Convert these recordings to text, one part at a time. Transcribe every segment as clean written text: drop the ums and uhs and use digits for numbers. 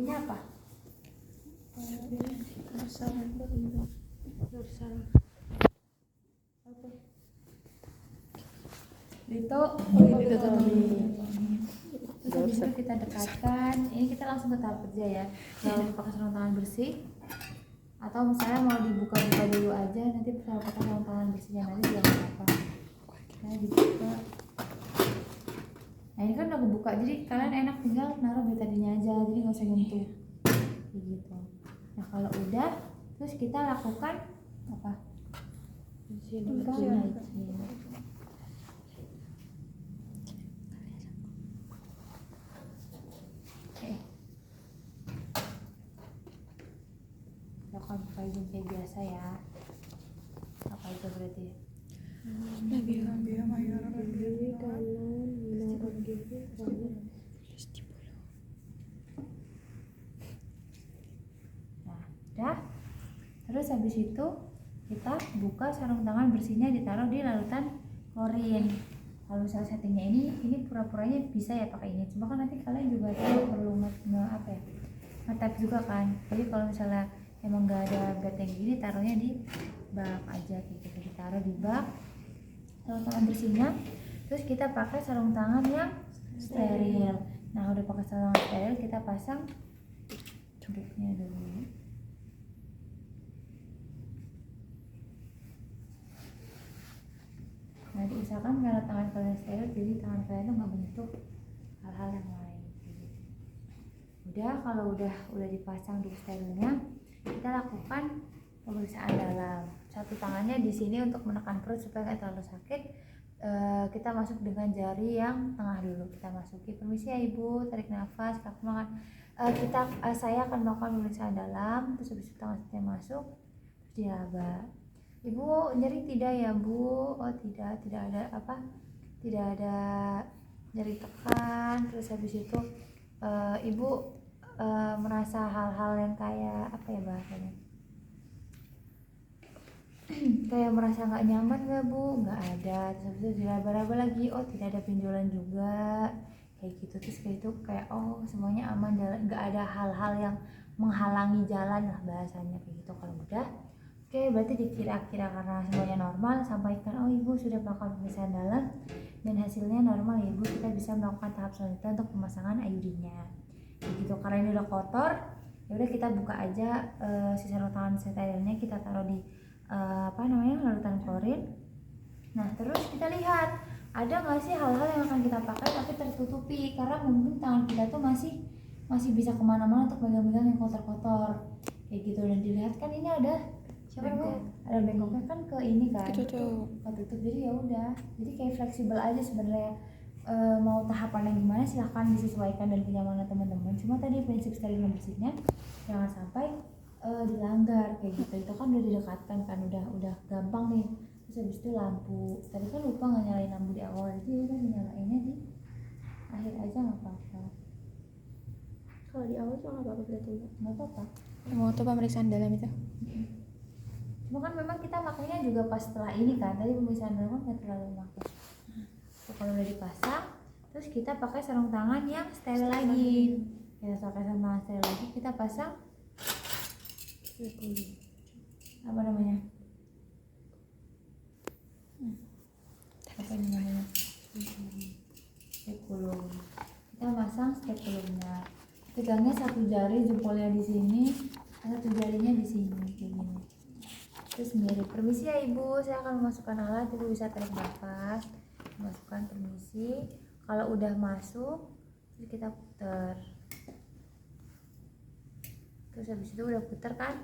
Ini apa? Dorsal. Itu terus habis itu kita dekatkan. Ini kita langsung ke tahap kerja ya. Kalau pakai sarung tangan bersih atau misalnya mau dibuka-buka dulu aja, nanti kalau pakai sarung tangan bersihnya nanti juga nggak apa. Nah dibuka. Nah ini kan udah kebuka, jadi kalian enak tinggal naruh betadine aja, jadi nggak usah nyentuh kayak gitu. Nah kalau udah, terus kita lakukan apa? Hygiene. Lakukan hygiene kayak biasa ya. Apa itu berarti? Nah, udah. Terus habis itu kita buka sarung tangan bersihnya, ditaruh di larutan klorin. Kalau misalnya settingnya ini pura-puranya bisa ya pakai ini. Cuma kan nanti kalian juga perlu ngetap juga kan. Jadi kalau misalnya emang nggak ada bed yang gini, taruhnya di bak aja gitu. Ditaruh di bak sarung tangan bersihnya. Terus kita pakai sarung tangan yang steril. Nah udah pakai sarung tangan steril, kita pasang cukupnya dulu. Nah diusahakan karena tangan kalian steril, jadi tangan kalian tuh nggak menyentuh hal-hal yang lain. Udah, kalau udah dipasang di sterilnya, kita lakukan pemeriksaan dalam. Satu tangannya di sini untuk menekan perut supaya nggak terlalu sakit. Kita masuk dengan jari yang tengah dulu. Kita masuki. Permisi ya ibu, tarik nafas, kakak makan. Saya akan melakukan pemeriksaan dalam. Terus habis itu tangan saya masuk, terus diraba. Ibu nyeri tidak ya bu? Oh tidak ada tidak ada nyeri tekan. Terus habis itu ibu merasa hal-hal yang kayak apa ya bahasanya, kayak merasa nggak nyaman nggak bu? Nggak ada. Terus habis itu diraba-raba lagi, oh tidak ada benjolan juga kayak gitu. Terus kayak itu kayak oh semuanya aman, nggak ada hal-hal yang menghalangi jalan lah bahasanya kayak gitu. Kalau udah oke, berarti dikira-kira karena semuanya normal, sampaikan oh ibu sudah melakukan pemeriksaan dalam dan hasilnya normal ya ibu, kita bisa melakukan tahap selanjutnya untuk pemasangan IUD-nya gitu. Karena ini udah kotor, ya udah kita buka aja si sarung tangan sterilnya, kita taruh di larutan klorin. Nah terus kita lihat ada nggak sih hal-hal yang akan kita pakai tapi tertutupi, karena mungkin tangan kita tuh masih bisa kemana-mana untuk megang-megang yang kotor-kotor kayak gitu. Dan dilihat kan ini ada ada bengkoknya kan ke ini kan, ketutup. Jadi ya udah, jadi kayak fleksibel aja sebenarnya. Mau tahapannya gimana silahkan disesuaikan dan kenyamanan teman-teman. Cuma tadi prinsip steril dan bersihnya jangan sampai dilanggar kayak gitu. Itu kan udah didekatkan kan, udah gampang nih. Terus habis itu lampu, tadi kan lupa nggak nyalain lampu di awal, jadi udah dinyalainnya di akhir aja, nggak apa-apa. Kalau di awal tuh nggak apa-apa berarti nggak apa-apa. Mau tuh pemeriksaan dalam itu. Cuma kan memang kita makanya juga pas setelah ini kan, tadi pemeriksaan dalam kan nggak terlalu makan. Kalau udah dipasang, terus kita pakai sarung tangan yang steril lagi. Kita pakai sarung tangan steril lagi, kita pasang apa namanya? Apa ini namanya? Spekulum. Kita pasang spekulumnya. Pegangnya satu jari, jempolnya di sini, satu jarinya di sini kayak gini. Terus mirip. Permisi ya ibu, saya akan memasukkan alat, ibu bisa tarik nafas. Masukkan, permisi. Kalau udah masuk, terus kita putar. Terus habis itu udah putar kan,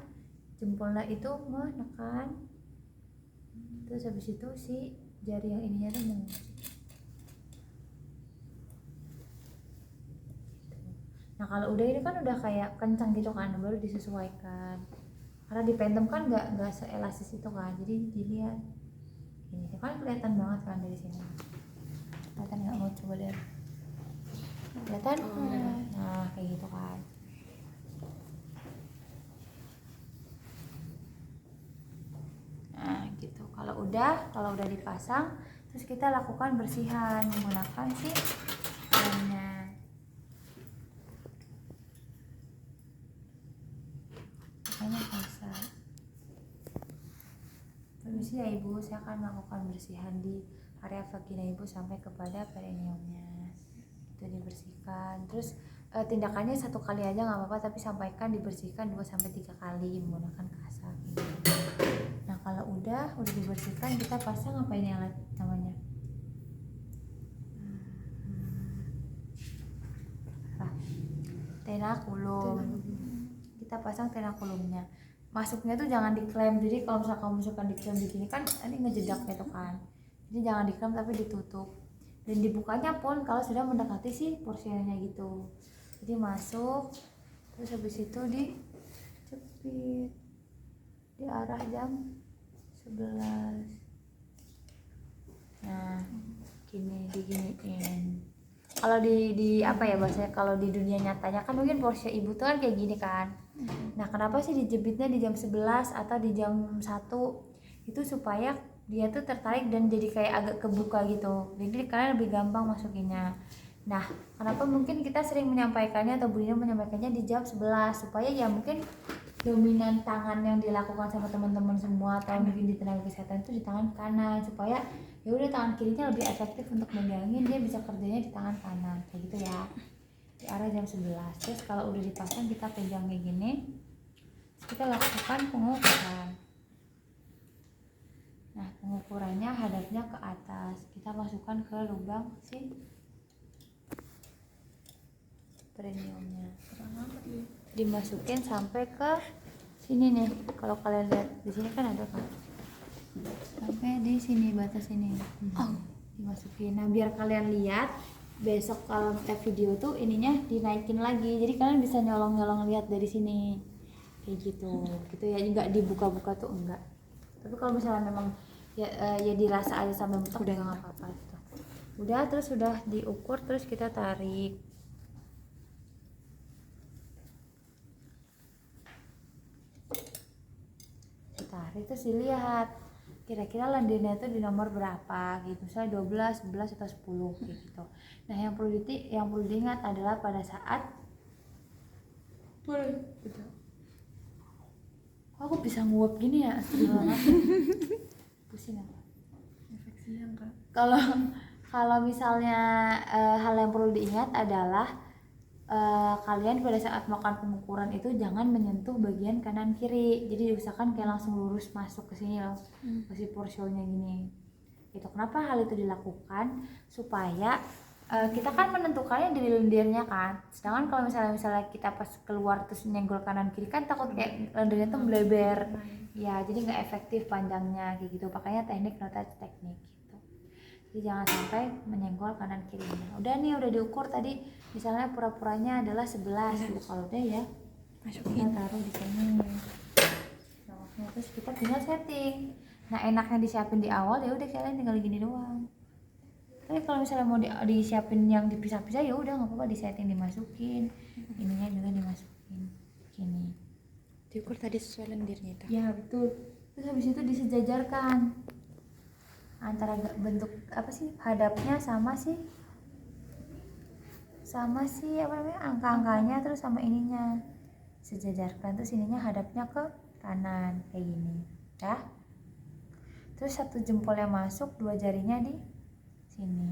jempolnya itu menekan. Terus habis itu si jari yang ininya tuh mengunci. Nah kalau udah ini kan udah kayak kencang gitu kan, baru disesuaikan. Karena di Phantom kan nggak seelastis itu kan, jadi dilihat ini kan kelihatan banget kan dari sini. Kelihatan nggak? Mau coba lihat? Kelihatan? Nah kayak gitu kan. Nah gitu. Kalau udah dipasang, terus kita lakukan bersihan menggunakan si remnya. permisi ya ibu, saya akan melakukan bersihan di area vagina ibu sampai kepada perineumnya. Itu dibersihkan. Terus tindakannya 1 kali aja nggak apa-apa, tapi sampaikan dibersihkan 2-3 kali menggunakan kasar. Nah kalau udah dibersihkan, kita pasang apa ini alat namanya? Tenakulum. Kita pasang tenakulumnya. Masuknya tuh jangan diklem. Jadi kalau misalnya kamu masukkan diklem di sini kan ini ngejedak gitu kan. Jadi jangan diklem tapi ditutup. Dan dibukanya pun kalau sudah mendekati si porsinya gitu. Jadi masuk, terus habis itu dicepit di arah jam 11. Nah, diginiin. Kalau di apa ya bahasanya, kalau di dunia nyatanya kan mungkin porsi ibu tuh kan kayak gini kan. Nah kenapa sih dijepitnya di jam 11 atau di jam 1? Itu supaya dia tuh tertarik dan jadi kayak agak kebuka gitu, jadi kalian lebih gampang masukinnya. Nah kenapa mungkin kita sering menyampaikannya atau Bu Dina menyampaikannya di jam 11, supaya ya mungkin dominan tangan yang dilakukan sama teman-teman semua atau mungkin di tenaga kesehatan itu di tangan kanan, supaya ya udah tangan kirinya lebih efektif untuk megangin, dia bisa kerjanya di tangan kanan kayak gitu ya, di arah jam 11. Terus kalau udah dipasang kita pegang kayak gini, kita lakukan pengukuran. Nah pengukurannya hadapnya ke atas, kita masukkan ke lubang si perineumnya, dimasukin sampai ke sini nih. Kalau kalian lihat di sini kan ada kan, sampai di sini batas ini. Dimasukin. Nah biar kalian lihat besok kalau kita video tuh ininya dinaikin lagi, jadi kalian bisa nyolong lihat dari sini kayak gitu ya, nggak dibuka-buka tuh enggak. Tapi kalau misalnya memang ya dirasa aja sampai bentuk udah nggak apa-apa gitu. Udah, terus sudah diukur, terus kita tarik. Terus dilihat kira-kira lendirnya itu di nomor berapa gitu, misalnya 12, 11 atau 10 gitu. Nah yang perlu diingat adalah pada saat gitu. Kok aku bisa nguap gini ya, pusing apa? Infeksinya enggak. Kalau misalnya hal yang perlu diingat adalah kalian pada saat melakukan pengukuran itu jangan menyentuh bagian kanan kiri, jadi diusahakan kayak langsung lurus masuk ke sini loh, ke si porsionya gini. Itu kenapa hal itu dilakukan, supaya kita kan menentukannya di lendirnya kan, sedangkan kalau misalnya kita pas keluar terus nyenggol kanan kiri kan takut kayak lendirnya tuh melebar ya, jadi nggak efektif panjangnya kayak gitu. Makanya teknik notasi teknik gitu, jadi jangan sampai menyenggol kanan kirinya. Udah nih, udah diukur tadi, misalnya pura-puranya adalah 11 gitu. Kalau udah ya masukin, taruh di sini. Nah, terus kita tinggal setting. Nah enaknya disiapin di awal ya udah, kalian tinggal gini doang. Tapi kalau misalnya mau disiapin yang dipisah-pisah ya udah nggak apa-apa, disetting, dimasukin ininya juga dimasukin gini. Diukur tadi sesuai lendirnya itu. Ya betul. Terus habis itu disejajarkan antara bentuk apa sih hadapnya sama sih apa namanya angka-angkanya, terus sama ininya sejajarkan. Terus ininya hadapnya ke kanan kayak gini ya. Terus 1 jempolnya masuk, 2 jarinya di sini.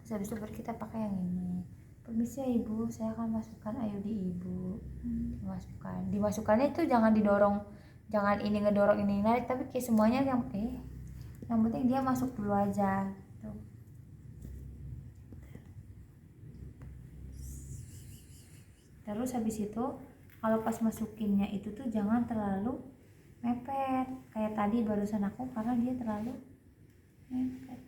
Terus habis itu baru kita pakai yang ini. Permisi ya ibu, saya akan masukkan IUD ibu. Dimasukkannya itu jangan didorong, jangan ini ngedorong ini narik, tapi kayak semuanya yang penting dia masuk dulu aja gitu. Terus habis itu kalau pas masukinnya itu tuh jangan terlalu mepet kayak tadi barusan aku, karena dia terlalu mepet.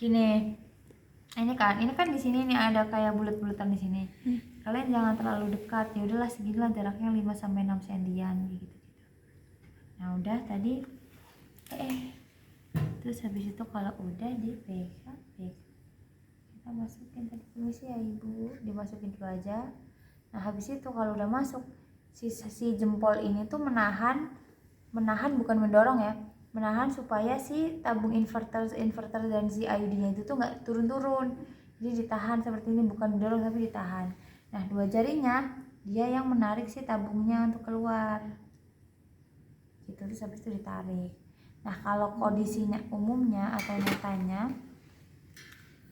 Gini, ini kan di sini nih ada kayak bulat-bulatan di sini. Kalian jangan terlalu dekat, ya udahlah seginilah jaraknya 5 sampai 6 sentian gitu. Nah, udah tadi terus habis itu kalau udah dipegang, kita masukin tadi. Permisi ya ibu, dimasukin dulu aja. Nah habis itu kalau udah masuk, si jempol ini tuh menahan bukan mendorong ya, menahan supaya si tabung inverter dan si IUD-nya itu tuh nggak turun-turun. Jadi ditahan seperti ini, bukan didorong tapi ditahan. Nah, 2 jarinya dia yang menarik si tabungnya untuk keluar. Gitu, terus habis itu ditarik. Nah, kalau kondisinya umumnya atau nyatanya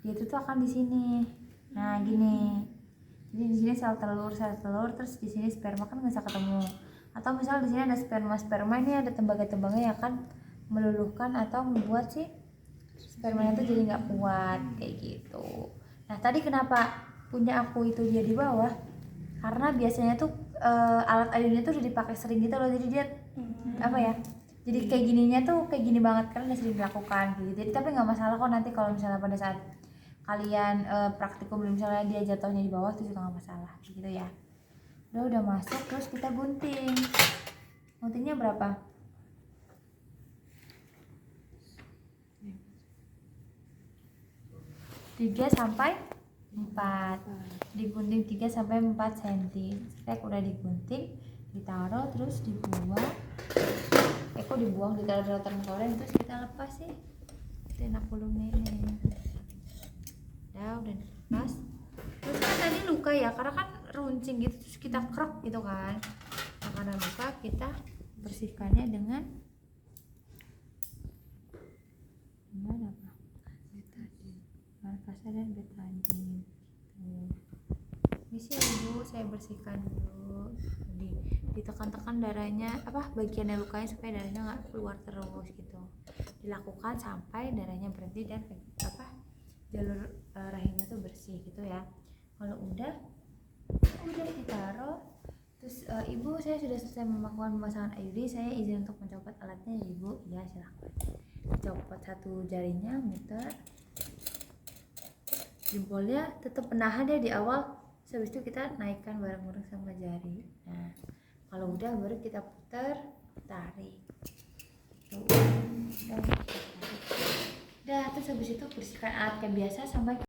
dia itu tuh akan di sini. Nah, gini. Jadi di sini sel telur, terus di sini sperma kan nggak bisa ketemu. Atau misal di sini ada sperma ini ada tembaga-tembaganya yang akan meluluhkan atau membuat si spermanya itu jadi nggak kuat kayak gitu. Nah, tadi kenapa punya aku itu dia di bawah? Karena biasanya tuh alat IUD-nya tuh udah dipakai sering gitu loh, jadi dia apa ya? Jadi kayak gininya tuh kayak gini banget karena udah sering dilakukan gitu. Jadi tapi nggak masalah kok nanti kalau misalnya pada saat kalian praktikum misalnya dia jatuhnya di bawah itu juga nggak masalah gitu ya. Udah masuk, terus kita gunting. Guntingnya berapa? 3 sampai 4. Digunting 3 sampai 4 cm. Stek udah digunting, ditaruh terus dibuang. Kok dibuang, ditaruh di rotan koreng terus kita lepas sih. Itu enak belum nih. Udah dilepas. Terus kan tadi luka ya, karena kan runcing gitu terus kita krok gitu kan. Nah, karena luka kita bersihkannya dengan apa? Markasa dan betadine gitu. Ini sih Ibu saya bersihkan dulu, ditekan-tekan darahnya bagian yang lukanya supaya darahnya nggak keluar terus gitu. Dilakukan sampai darahnya berhenti dan jalur rahimnya tuh bersih gitu ya. Kalau udah ditaruh. Terus Ibu, saya sudah selesai melakukan pemasangan IUD, saya izin untuk mencopot alatnya ya Ibu. Ya silahkan. Copot satu jarinya, muter. Jempolnya tetap menahan ya di awal, habis itu kita naikkan bareng-bareng sama jari. Nah, kalau udah baru kita putar, tarik. Udah, terus habis itu bersihkan alat kayak biasa sampai